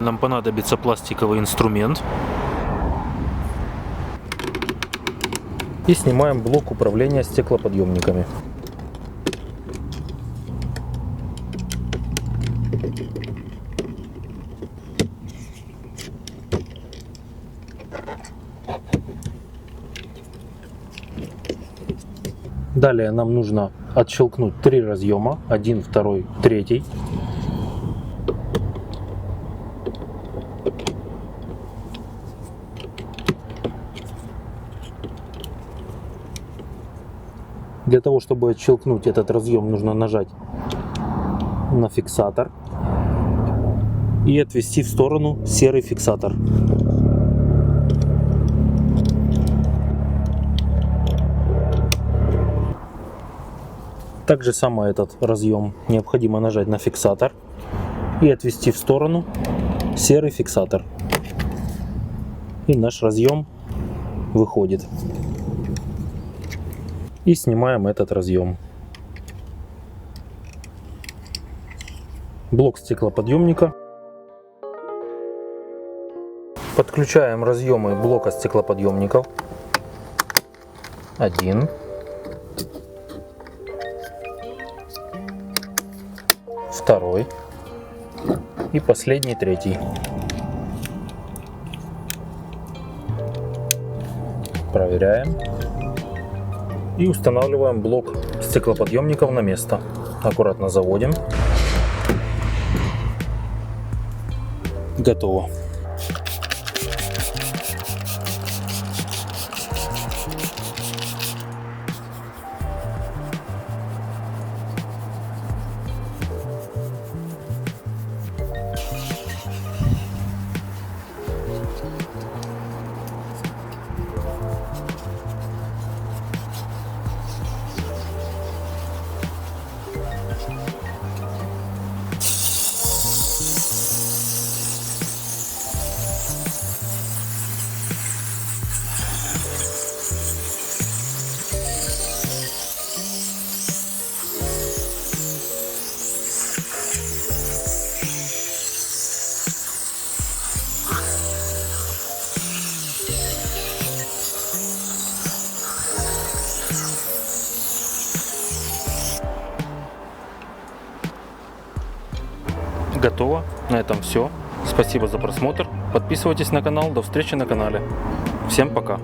Нам понадобится пластиковый инструмент. И снимаем блок управления стеклоподъемниками. Далее нам нужно отщелкнуть 3 разъема, 1, 2, 3. Для того, чтобы отщелкнуть этот разъем, нужно нажать на фиксатор и отвести в сторону серый фиксатор. Так же само этот разъем необходимо нажать на фиксатор и отвести в сторону серый фиксатор. И наш разъем выходит. И снимаем этот разъем. Блок стеклоподъемника. Подключаем разъемы блока стеклоподъемников. 1. 2. И последний 3. Проверяем. И устанавливаем блок стеклоподъемников на место. Аккуратно заводим. Готово. Готово. На этом все. Спасибо за просмотр. Подписывайтесь на канал. До встречи на канале. Всем пока.